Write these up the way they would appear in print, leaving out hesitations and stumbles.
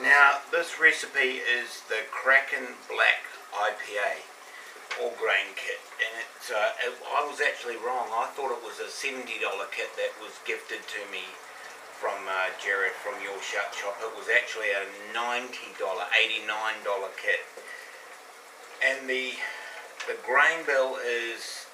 Now this recipe is the Black IPA all-grain kit, and I was actually wrong. I thought it was a $70 kit that was gifted to me from Jared from your shut shop. It was actually a $89 kit, and the grain bill is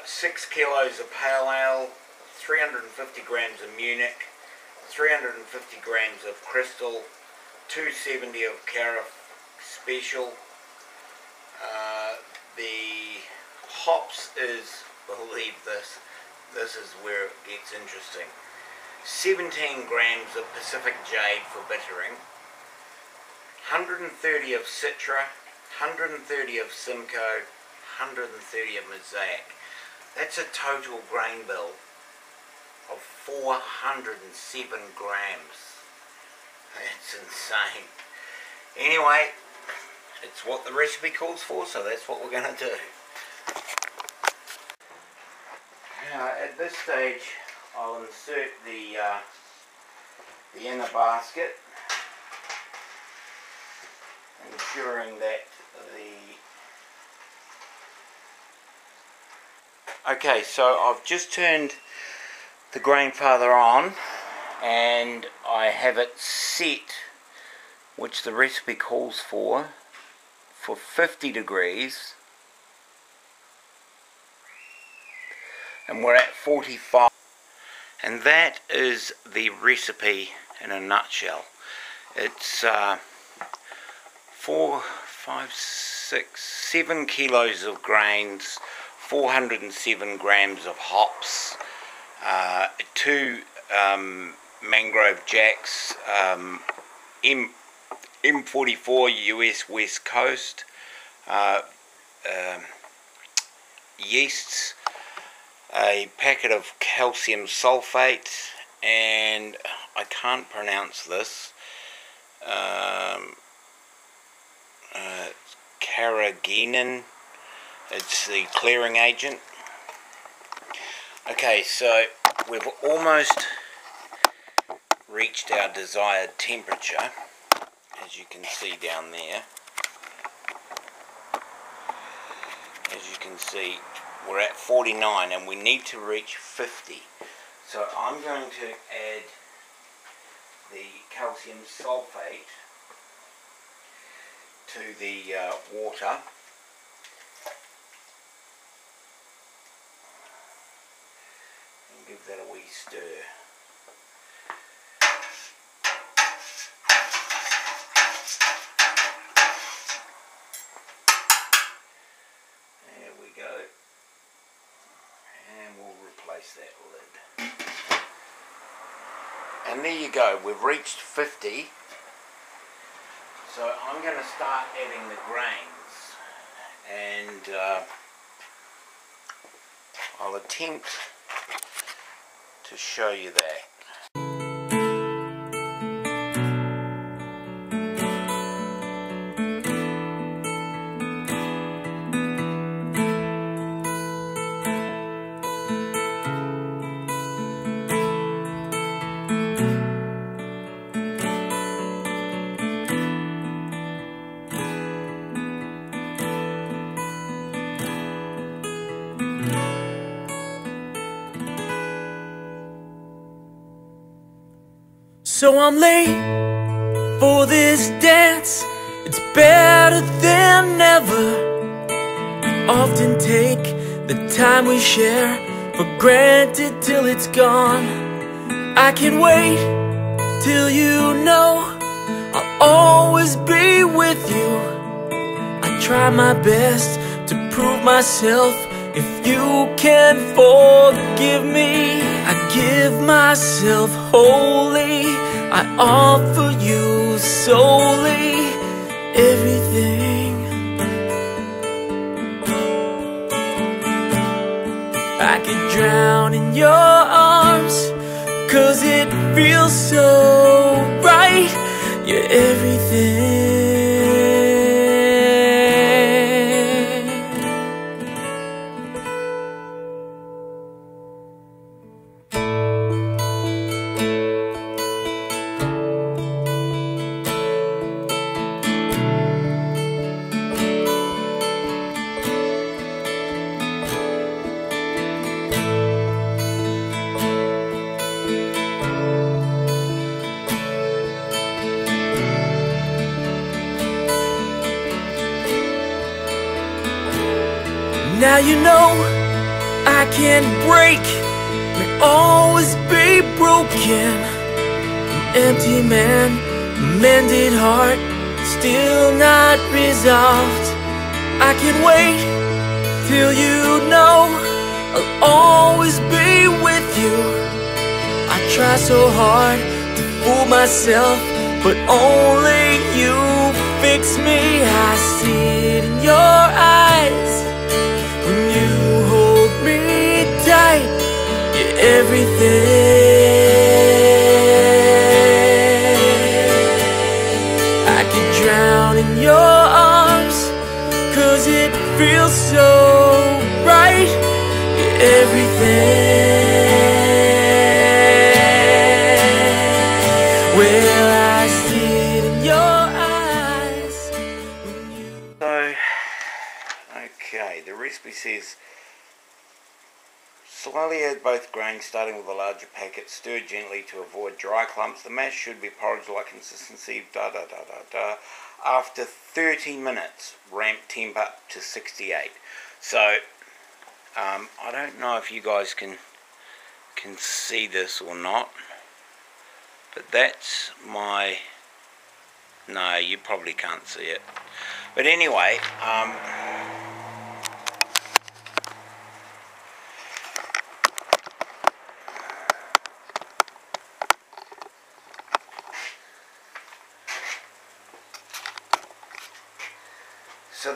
6 kilos of pale ale, 350 grams of Munich, 350 grams of Crystal, 270 of Carafe Special. The hops is, believe this is where it gets interesting, 17 grams of Pacific Jade for bittering, 130 of Citra, 130 of Simcoe, 130 of Mosaic. That's a total grain bill of 407 grams. That's insane. Anyway, it's what the recipe calls for, so that's what we're going to do. Now, at this stage, I'll insert the inner basket, ensuring that Okay, so I've just turned the Grainfather on, and I have it set, which the recipe calls for 50 degrees, and we're at 45, and that is the recipe in a nutshell. It's 4, 5, 6, 7 kilos of grains, 407 grams of hops, 2 mangrove jacks, M44 US West Coast, yeasts, a packet of calcium sulfate, and I can't pronounce this, carrageenan. It's the clearing agent. Okay, so we've almost reached our desired temperature, as you can see down there. As you can see, we're at 49 and we need to reach 50. So I'm going to add the calcium sulfate to the water. And give that a wee stir. There we go. And we'll replace that lid. And there you go, we've reached 50. So I'm going to start adding the grains, and I'll attempt to show you that. So I'm late for this dance. It's better than ever. We often take the time we share for granted till it's gone. I can't wait till you know I'll always be with you. I try my best to prove myself. If you can forgive me, I give myself wholly. I offer you solely everything. I could drown in your arms, 'cause it feels so right. You're everything. Now you know I can't break, may always be broken. An empty man, a mended heart, still not resolved. I can wait till you know I'll always be with you. I try so hard to fool myself, but only you fix me. I see it in your eyes when you hold me tight. You're everything. I could drown in your arms, 'cause it feels so right. You're everything. Well, I see it in your eyes when you... So, okay, the recipe says slowly add both grains, starting with a larger packet. Stir gently to avoid dry clumps. The mash should be porridge-like consistency. After 30 minutes, ramp temp up to 68. So, I don't know if you guys can see this or not, but that's my... No, you probably can't see it. But anyway, so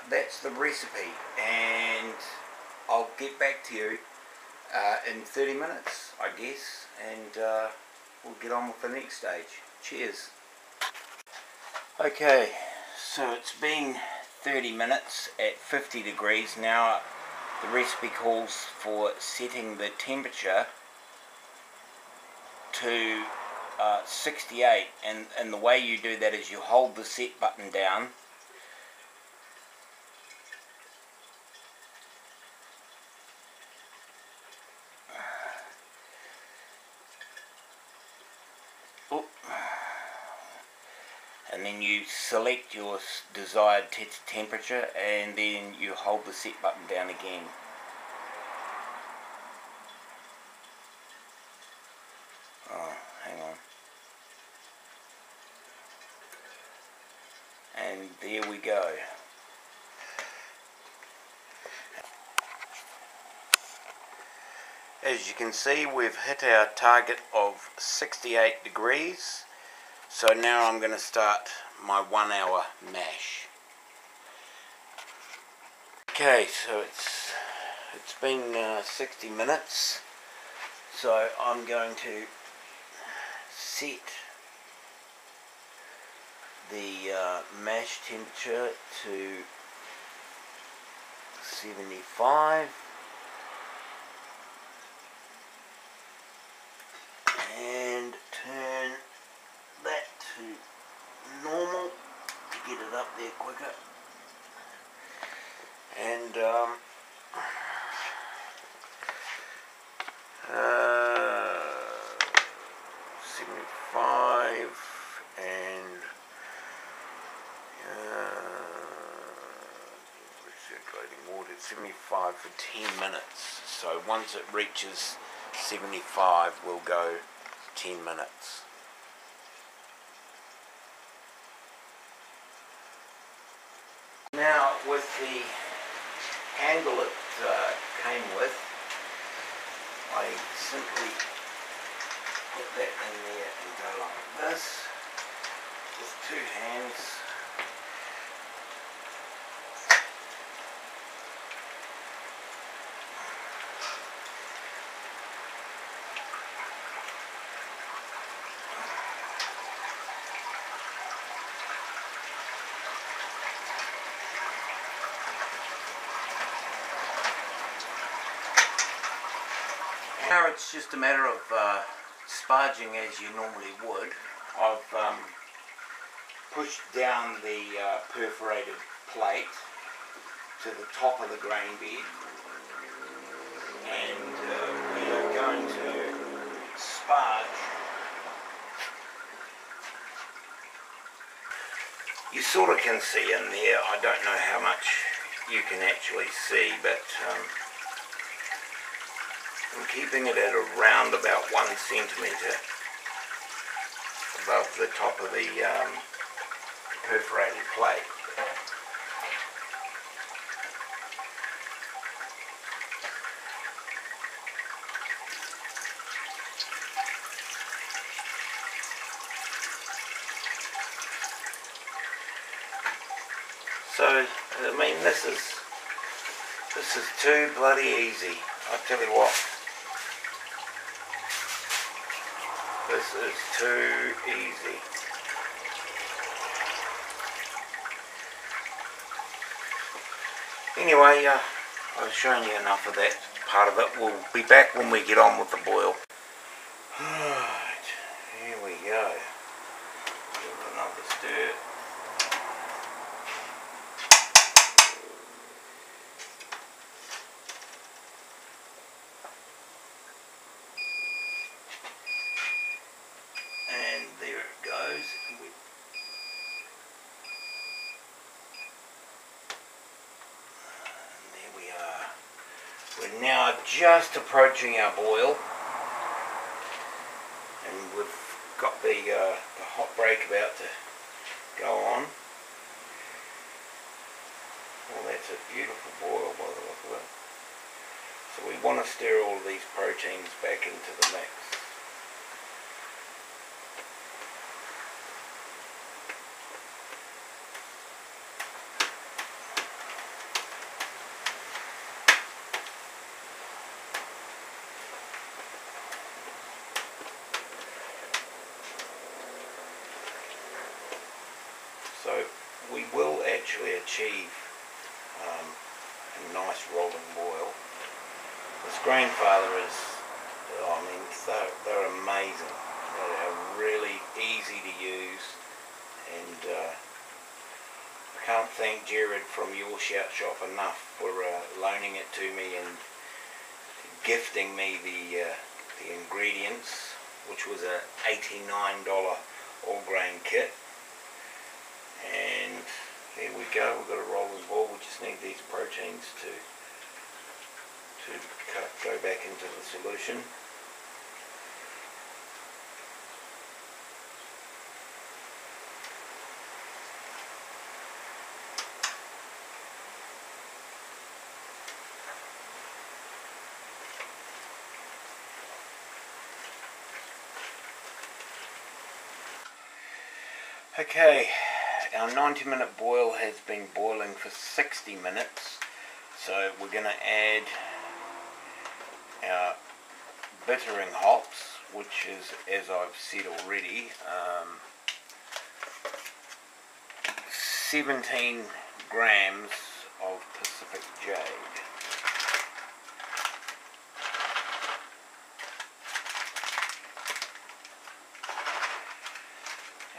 that's the recipe, and I'll get back to you in 30 minutes, I guess, and we'll get on with the next stage. Cheers. Okay, so it's been 30 minutes at 50 degrees. Now the recipe calls for setting the temperature to 68, and the way you do that is you hold the set button down, and then you select your desired temperature, and then you hold the set button down again. Oh, hang on. And there we go. As you can see, we've hit our target of 68 degrees. So now I'm going to start my 1 hour mash. Okay, so it's been 60 minutes. So I'm going to set the mash temperature to 75. And turn that to normal to get it up there quicker. And 75 and recirculating water at 75 for 10 minutes. So once it reaches 75, we'll go 10 minutes. Now, with the handle it came with, I simply put that in there and go like this with two hands. Now it's just a matter of sparging as you normally would. I've pushed down the perforated plate to the top of the grain bed, and we are going to sparge. You sort of can see in there, I don't know how much you can actually see, but I'm keeping it at around about 1 centimetre above the top of the perforated plate. So, I mean, this is too bloody easy. I tell you what, this is too easy. Anyway, I've shown you enough of that part of it. We'll be back when we get on with the boil. Right, here we go. Give it another stir. And there it goes. We're now just approaching our boil, and we've got the hot break about to go on. Well, that's a beautiful boil by the look of it. So we want to stir all of these proteins back into the mix. So we will actually achieve a nice rolling boil. This Grainfather is, I mean, they're amazing. They are really easy to use, and I can't thank Jared from Your Shout Shop enough for loaning it to me and gifting me the ingredients, which was a $89 all-grain kit. And here we go, we've got a rolling boil. We just need these proteins to go back into the solution. Okay. Our 90-minute boil has been boiling for 60 minutes, so we're going to add our bittering hops, which is, as I've said already, 17 grams of Pacific Jade.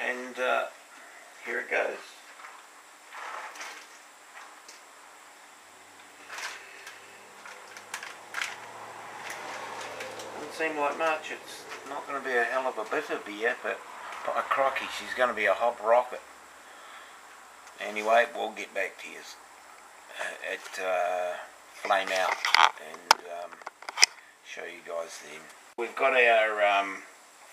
And here it goes. Doesn't seem like much. It's not going to be a hell of a bitter beer, but by crocky, she's going to be a hop rocket. Anyway, we'll get back to you at flame out and show you guys then. We've got our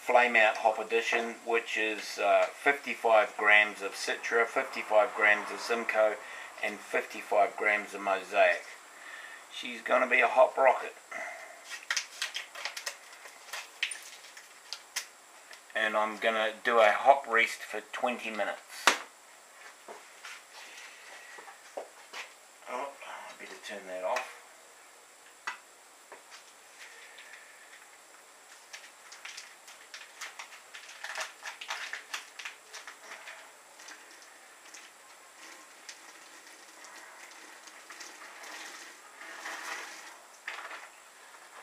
flame out hop addition, which is 55 grams of Citra, 55 grams of Simcoe, and 55 grams of Mosaic. She's going to be a hop rocket. And I'm going to do a hop rest for 20 minutes. Oh, I better turn that off.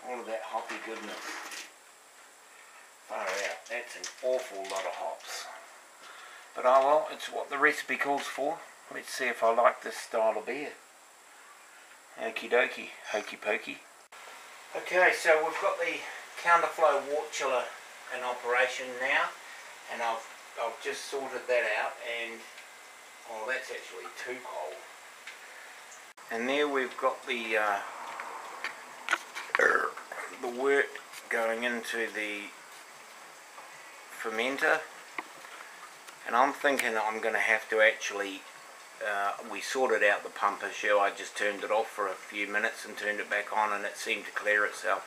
All of that hoppy goodness. Far out. That's an awful lot of hops. But oh well, it's what the recipe calls for. Let's see if I like this style of beer. Okie dokie, hokey pokey. Okay, so we've got the counterflow wort chiller in operation now, and I've just sorted that out, and oh, that's actually too cold. And there we've got the wort going into the fermenter, and I'm thinking I'm going to have to actually, we sorted out the pump issue. I just turned it off for a few minutes and turned it back on, and it seemed to clear itself.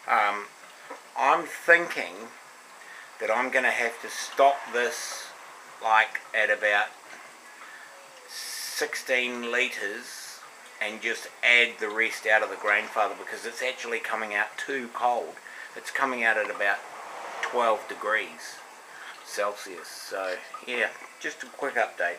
I'm thinking that I'm going to have to stop this like at about 16 litres and just add the rest out of the Grainfather, because it's actually coming out too cold. It's coming out at about 12 degrees Celsius. So yeah, just a quick update.